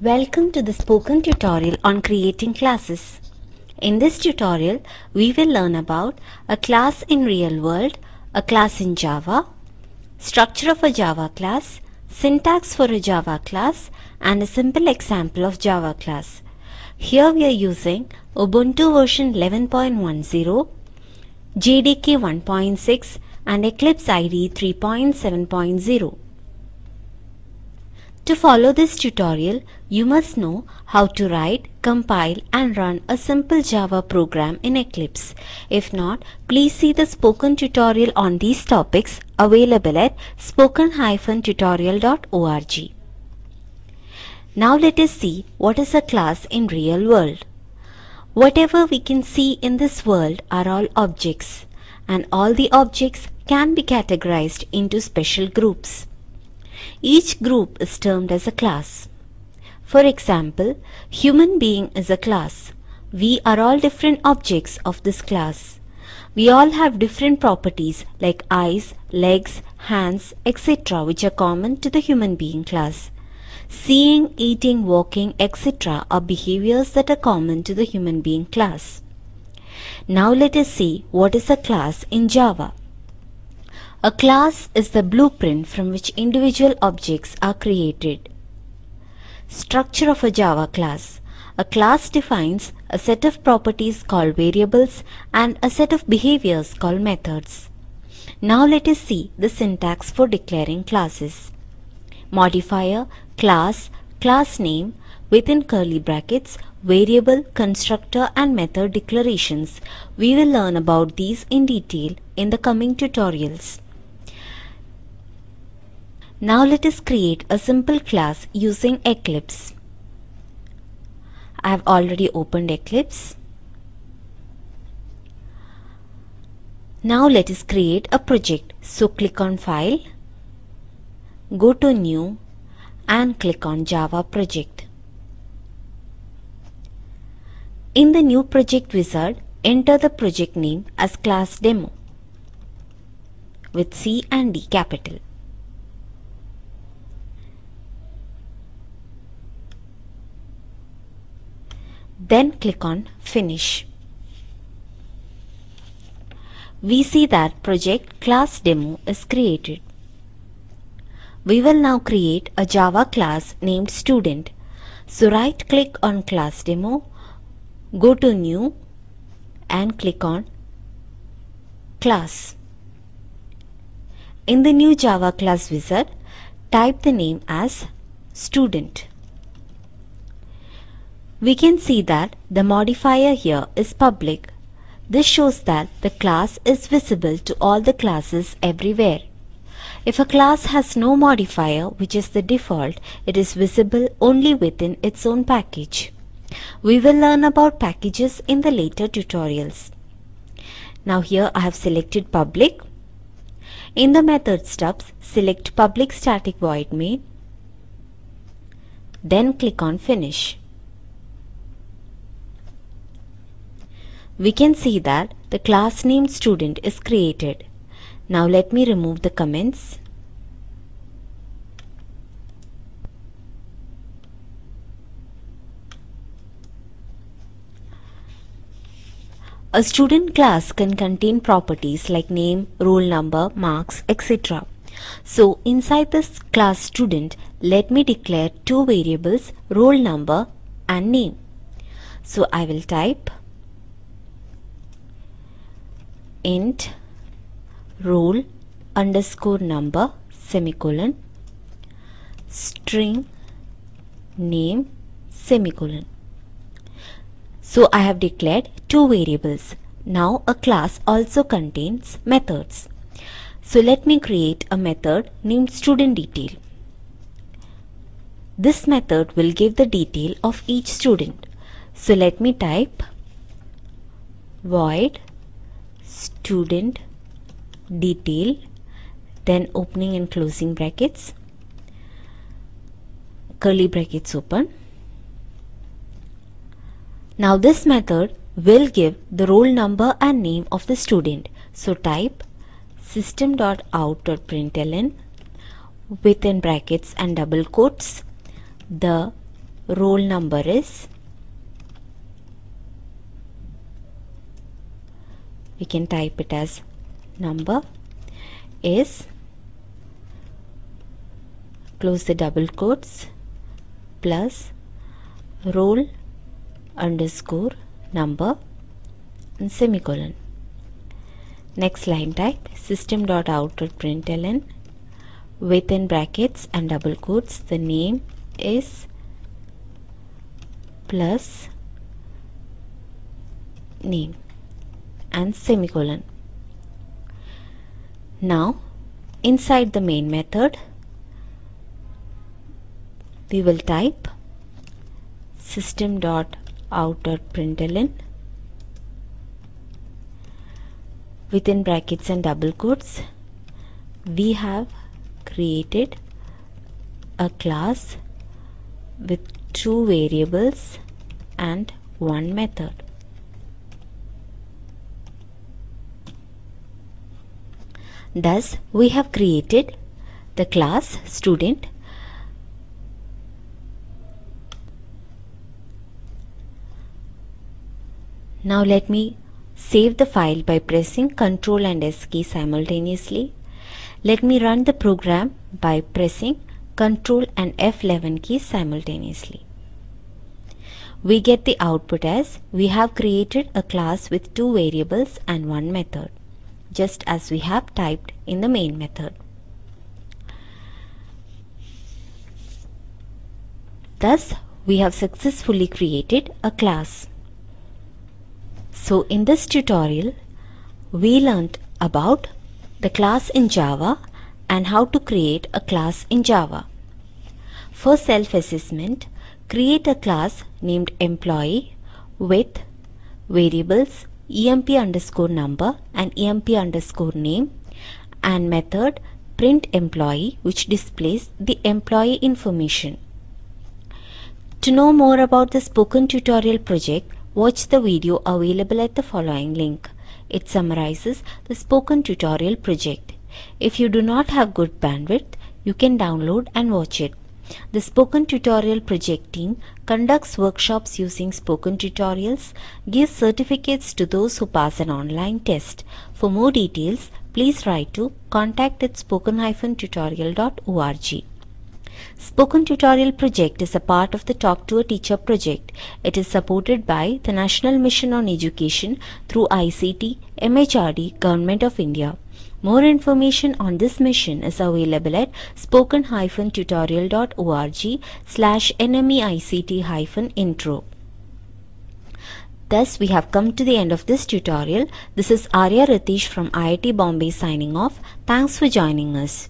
Welcome to the spoken tutorial on creating classes. In this tutorial, we will learn about a class in real world, a class in Java, structure of a Java class, syntax for a Java class, and a simple example of Java class. Here we are using Ubuntu version 11.10, JDK 1.6 and Eclipse IDE 3.7.0. To follow this tutorial, you must know how to write, compile and run a simple Java program in Eclipse. If not, please see the spoken tutorial on these topics available at spoken-tutorial.org. Now let us see what is a class in real world. Whatever we can see in this world are all objects, and all the objects can be categorized into special groups. Each group is termed as a class. For example, human being is a class. We are all different objects of this class. We all have different properties like eyes, legs, hands, etc. which are common to the human being class. Seeing, eating, walking, etc. are behaviors that are common to the human being class. Now let us see what is a class in Java. A class is the blueprint from which individual objects are created. Structure of a Java class. A class defines a set of properties called variables and a set of behaviors called methods. Now let us see the syntax for declaring classes. Modifier, class, class name, within curly brackets, variable, constructor and method declarations. We will learn about these in detail in the coming tutorials. Now let us create a simple class using Eclipse. I have already opened Eclipse. Now let us create a project. So click on File, go to New and click on Java Project. In the New Project wizard, enter the project name as Class Demo with C and D capital. Then click on Finish. We see that project Class Demo is created. We will now create a Java class named Student. So right click on Class Demo, go to New and click on Class. In the new Java class wizard, type the name as Student. We can see that the modifier here is public. This shows that the class is visible to all the classes everywhere. If a class has no modifier, which is the default, it is visible only within its own package. We will learn about packages in the later tutorials. Now here I have selected public. In the method stubs, select public static void main. Then click on Finish. We can see that the class named Student is created. Now let me remove the comments. A student class can contain properties like name, roll number, marks, etc. So inside this class Student, let me declare two variables, roll number and name. So I will type int roll underscore number semicolon string name semicolon. So I have declared two variables. Now a class also contains methods. So let me create a method named studentDetail. This method will give the detail of each student. So let me type void student detail, then opening and closing brackets, curly brackets open. Now this method will give the roll number and name of the student. So type system.out.println within brackets and double quotes the roll number is, we can type it as number is, close the double quotes, plus roll underscore number and semicolon. Next line type system.out.println within brackets and double quotes the name is plus name and semicolon. Now inside the main method we will type system.out.println within brackets and double quotes we have created a class with 2 variables and 1 method. Thus we have created the class student. Now let me save the file by pressing Ctrl and S key simultaneously. Let me run the program by pressing Ctrl and F11 keys simultaneously. We get the output as we have created a class with 2 variables and 1 method, just as we have typed in the main method. Thus, we have successfully created a class. So in this tutorial, we learnt about the class in Java and how to create a class in Java. For self-assessment, create a class named employee with variables emp underscore number and emp underscore name and method print employee which displays the employee information. To know more about the spoken tutorial project, watch the video available at the following link. It summarizes the spoken tutorial project. If you do not have good bandwidth, you can download and watch it. The Spoken Tutorial project team conducts workshops using spoken tutorials, gives certificates to those who pass an online test. For more details, please write to contact@spoken-tutorial.org. Spoken Tutorial project is a part of the Talk to a Teacher project. It is supported by the National Mission on Education through ICT, MHRD, Government of India. More information on this mission is available at spoken-tutorial.org/nmeict-intro. Thus, we have come to the end of this tutorial. This is Arya Ratish from IIT Bombay signing off. Thanks for joining us.